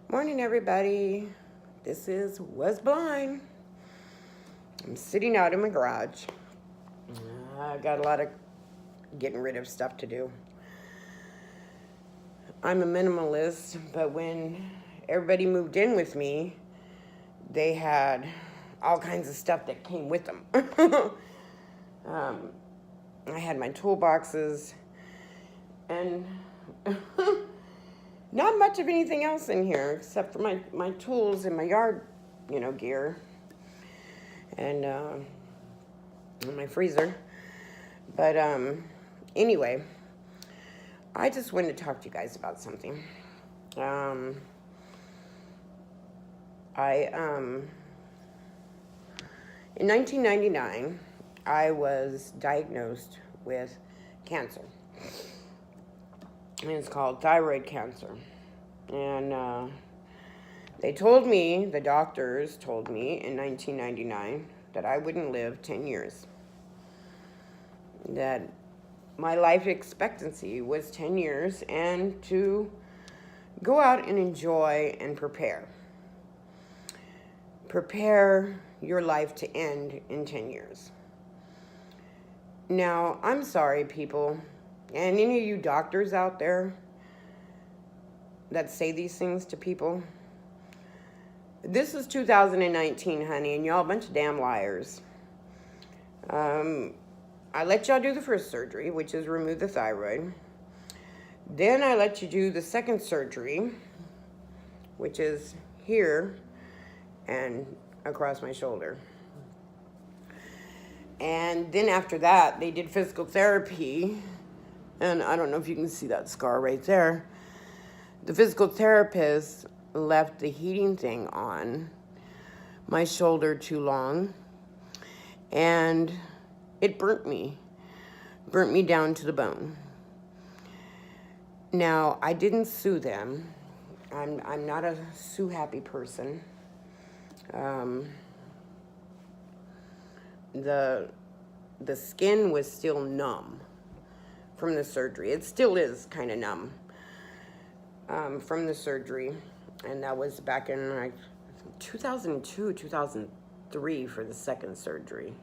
Morning, everybody. This is Was Blind. I'm sitting out in my garage. I got a lot of getting rid of stuff to do. I'm a minimalist, but when everybody moved in with me, they had all kinds of stuff that came with them. I had my toolboxes and not much of anything else in here except for my tools and my yard, gear and my freezer. But anyway, I just wanted to talk to you guys about something. In 1999, I was diagnosed with cancer. And it's called thyroid cancer. And they told me, the doctors told me in 1999 that I wouldn't live 10 years. That my life expectancy was 10 years and to go out and enjoy and prepare. Prepare your life to end in 10 years. Now, I'm sorry, people, and any of you doctors out there that say these things to people, this is 2019, honey, and y'all a bunch of damn liars. I let y'all do the first surgery, which is remove the thyroid. Then I let you do the second surgery, which is here and across my shoulder. And then after that, they did physical therapy. And I don't know if you can see that scar right there. The physical therapist left the heating thing on my shoulder too long. And it burnt me down to the bone. Now, I didn't sue them. I'm not a sue-happy person. The skin was still numb from the surgery. It still is kind of numb from the surgery. And that was back in 2002, 2003 for the second surgery.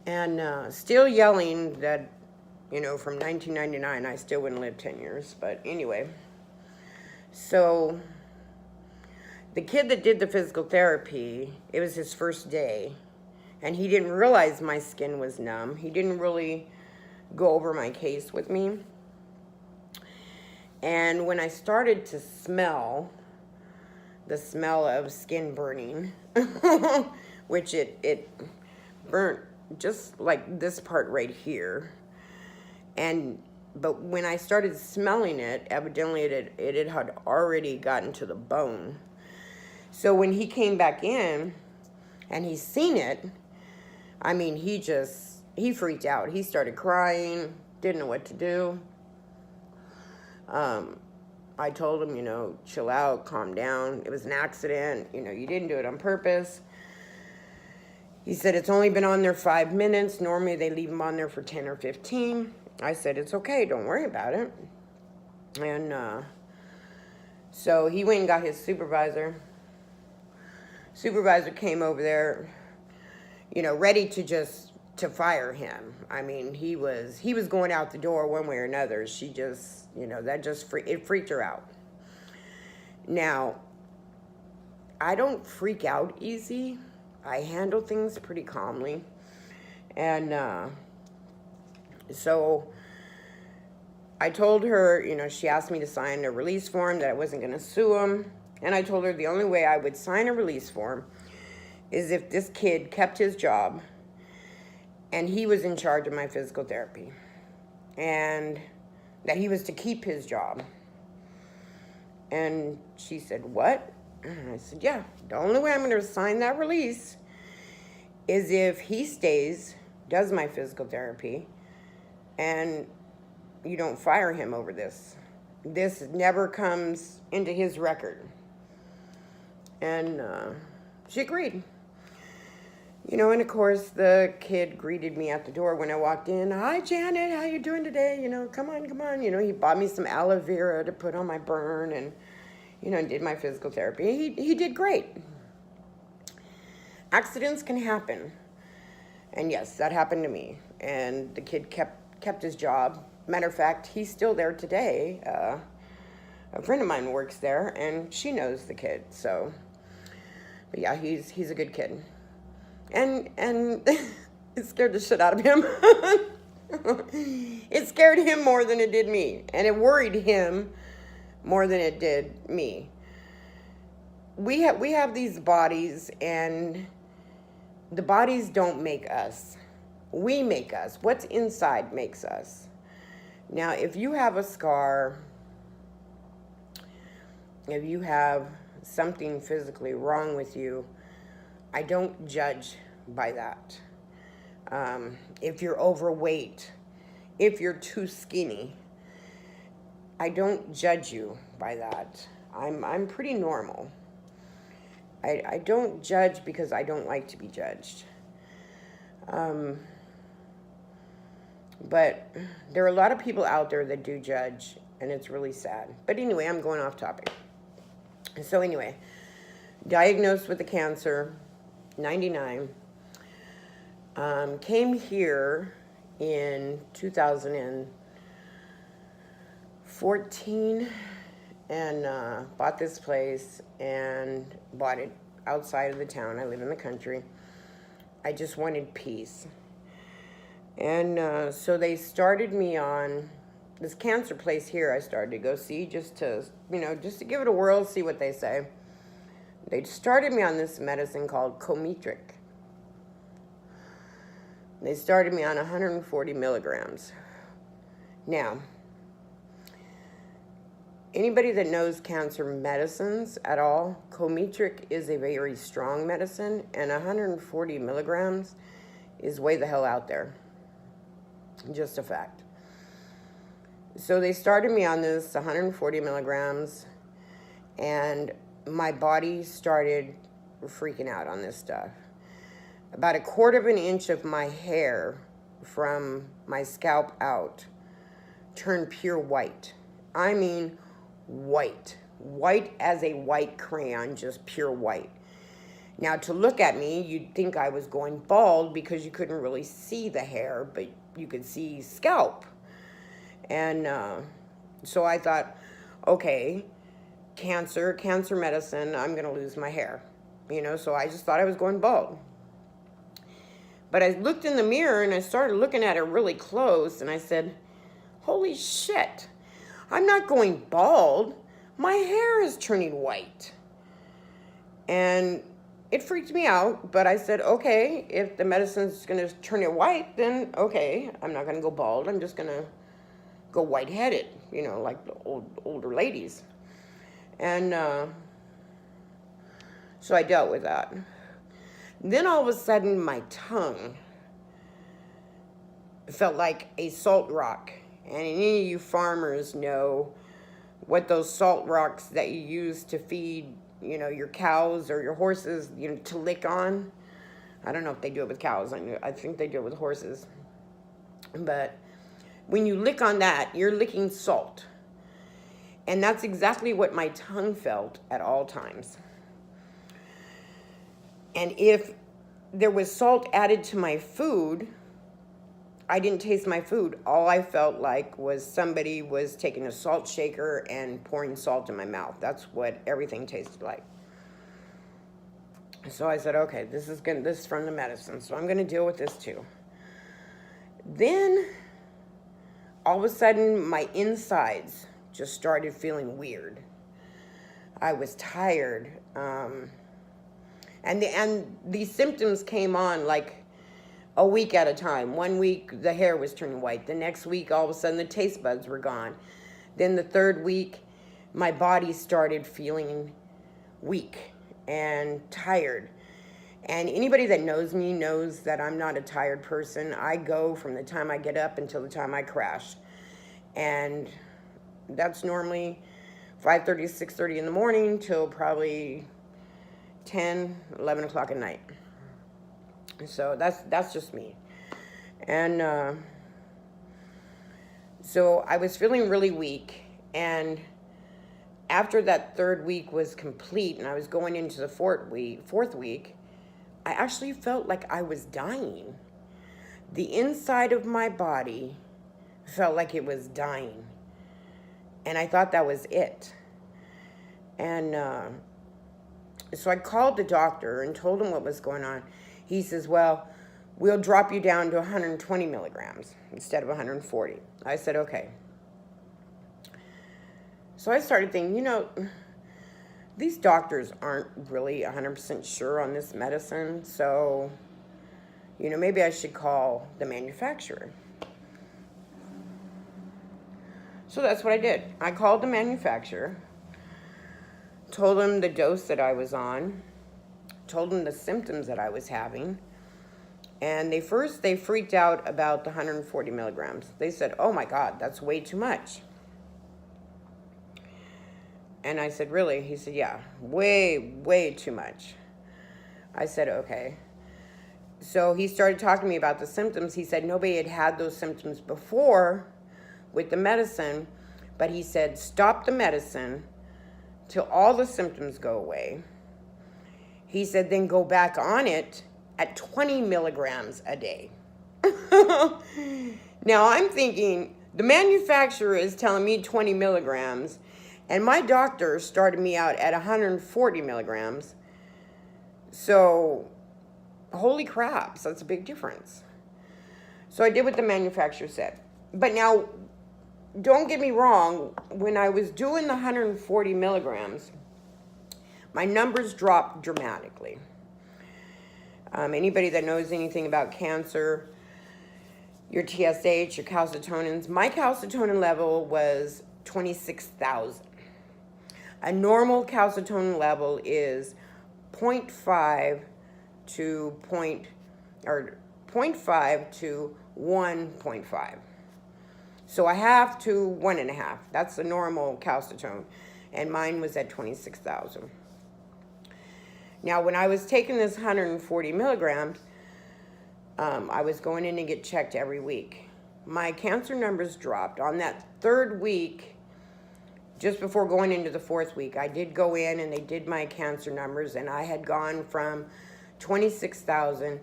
And still yelling that, from 1999, I still wouldn't live 10 years. But anyway, so the kid that did the physical therapy, it was his first day. And he didn't realize my skin was numb. He didn't really go over my case with me. And when I started to smell the smell of skin burning, which it burnt just like this part right here. But when I started smelling it, evidently it had already gotten to the bone. So when he came back in and he seen it, I mean, he freaked out. He started crying, didn't know what to do. I told him, chill out, calm down. It was an accident. You didn't do it on purpose. He said, it's only been on there 5 minutes. Normally they leave them on there for 10 or 15. I said, it's okay. Don't worry about it. And so he went and got his supervisor. Supervisor came over there, ready to fire him. I mean, he was going out the door one way or another. She just, it freaked her out. Now, I don't freak out easy. I handle things pretty calmly. And so I told her, she asked me to sign a release form that I wasn't going to sue him. And I told her the only way I would sign a release form is if this kid kept his job and he was in charge of my physical therapy. And that he was to keep his job. And she said, what? And I said, yeah, the only way I'm going to sign that release is if he stays, does my physical therapy, and you don't fire him over this. This never comes into his record. And she agreed. And of course, the kid greeted me at the door when I walked in. Hi, Janet, how you doing today? Come on. He bought me some aloe vera to put on my burn, and did my physical therapy. He did great. Accidents can happen. And yes, that happened to me. And the kid kept his job. Matter of fact, he's still there today. A friend of mine works there, and she knows the kid. So, but yeah, he's a good kid. And it scared the shit out of him. It scared him more than it did me, and it worried him more than it did me. We have these bodies, and the bodies don't make us. We make us. What's inside makes us. Now, if you have a scar, if you have something physically wrong with you, I don't judge by that. If you're overweight, if you're too skinny, I don't judge you by that. I'm pretty normal. I don't judge because I don't like to be judged. But there are a lot of people out there that do judge, and it's really sad. But anyway, I'm going off topic. So anyway, diagnosed with the cancer, 99. Came here in 2014 and bought this place and bought it outside of the town. I live in the country. I just wanted peace. And so they started me on this cancer place here. I started to go see just to give it a whirl, see what they say. They started me on this medicine called Cometriq. They started me on 140 milligrams. Now, anybody that knows cancer medicines at all, Cometriq is a very strong medicine, and 140 milligrams is way the hell out there. Just a fact. So they started me on this 140 milligrams, and my body started freaking out on this stuff. About 1/4 inch of my hair from my scalp out turned pure white. I mean white. White as a white crayon, just pure white. Now, to look at me, you'd think I was going bald because you couldn't really see the hair, but you could see scalp. And so I thought, okay, cancer medicine, I'm going to lose my hair. So I just thought I was going bald. But I looked in the mirror and I started looking at it really close, and I said, holy shit, I'm not going bald. My hair is turning white. And it freaked me out, but I said, okay, if the medicine's going to turn it white, then okay, I'm not going to go bald. I'm just going to go white-headed, like the older ladies. And so I dealt with that. Then all of a sudden, my tongue felt like a salt rock. And any of you farmers know what those salt rocks that you use to feed, your cows or your horses, to lick on. I don't know if they do it with cows. I think they do it with horses. But when you lick on that, you're licking salt. And that's exactly what my tongue felt at all times. And if there was salt added to my food, I didn't taste my food. All I felt like was somebody was taking a salt shaker and pouring salt in my mouth. That's what everything tasted like. So I said, okay, this is from the medicine, so I'm gonna deal with this too. Then all of a sudden my insides just started feeling weird. I was tired. And these symptoms came on like a week at a time. 1 week, the hair was turning white. The next week, all of a sudden, the taste buds were gone. Then the third week, my body started feeling weak and tired. And anybody that knows me knows that I'm not a tired person. I go from the time I get up until the time I crash. And that's normally 5:30, 6:30 in the morning till probably 10, 11 o'clock at night. So that's just me. And so I was feeling really weak, and after that 3rd week was complete and I was going into the 4th week, I actually felt like I was dying. The inside of my body felt like it was dying. And I thought that was it. And so I called the doctor and told him what was going on. He says, well, we'll drop you down to 120 milligrams instead of 140. I said, okay. So I started thinking, you know, these doctors aren't really 100% sure on this medicine, so, you know, maybe I should call the manufacturer. So that's what I did. I called the manufacturer, told them the dose that I was on, told them the symptoms that I was having, and they freaked out about the 140 milligrams. They said, oh my God, that's way too much. And I said, really? He said, yeah, way too much. I said, okay. So he started talking to me about the symptoms. He said nobody had had those symptoms before with the medicine, but he said, stop the medicine till all the symptoms go away. He said, then go back on it at 20 milligrams a day. Now I'm thinking, the manufacturer is telling me 20 milligrams, and my doctor started me out at 140 milligrams. So, holy crap, so that's a big difference. So I did what the manufacturer said. But now, don't get me wrong, when I was doing the 140 milligrams, my numbers dropped dramatically. Anybody that knows anything about cancer, your TSH, your calcitonins, my calcitonin level was 26,000. A normal calcitonin level is 0.5 to 1.5. So a half to 1.5. That's the normal calcitone. And mine was at 26,000. Now, when I was taking this 140 milligrams, I was going in to get checked every week. My cancer numbers dropped. On that 3rd week, just before going into the 4th week, I did go in and they did my cancer numbers, and I had gone from 26,000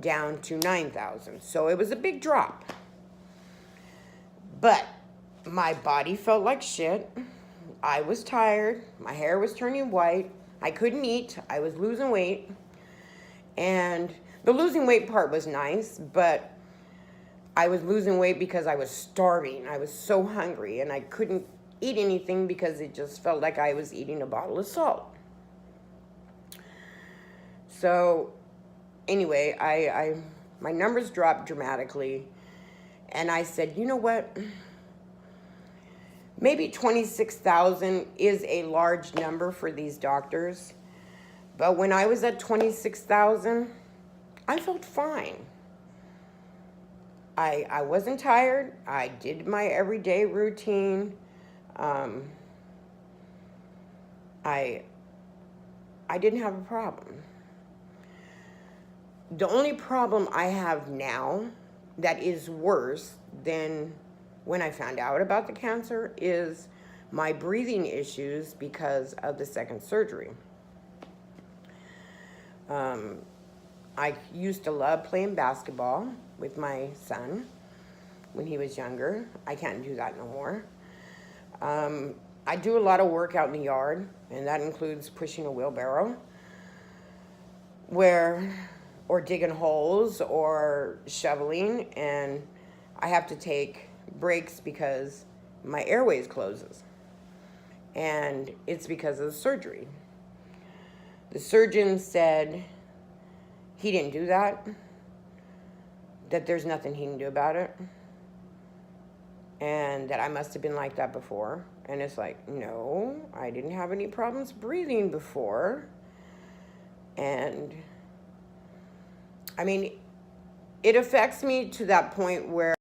down to 9,000. So it was a big drop. But my body felt like shit. I was tired. My hair was turning white. I couldn't eat. I was losing weight. And the losing weight part was nice, but I was losing weight because I was starving. I was so hungry, and I couldn't eat anything because it just felt like I was eating a bottle of salt. So anyway, my numbers dropped dramatically, and I said, you know what? Maybe 26,000 is a large number for these doctors, but when I was at 26,000, I felt fine. I wasn't tired. I did my everyday routine. I didn't have a problem. The only problem I have now that is worse than when I found out about the cancer is my breathing issues because of the 2nd surgery. I used to love playing basketball with my son when he was younger. I can't do that no more. I do a lot of work out in the yard, and that includes pushing a wheelbarrow, or digging holes or shoveling, and I have to take breaks because my airways closes, and it's because of the surgery. The surgeon said he didn't do that, that there's nothing he can do about it, and that I must have been like that before. And it's like, no, I didn't have any problems breathing before. And I mean, it affects me to that point where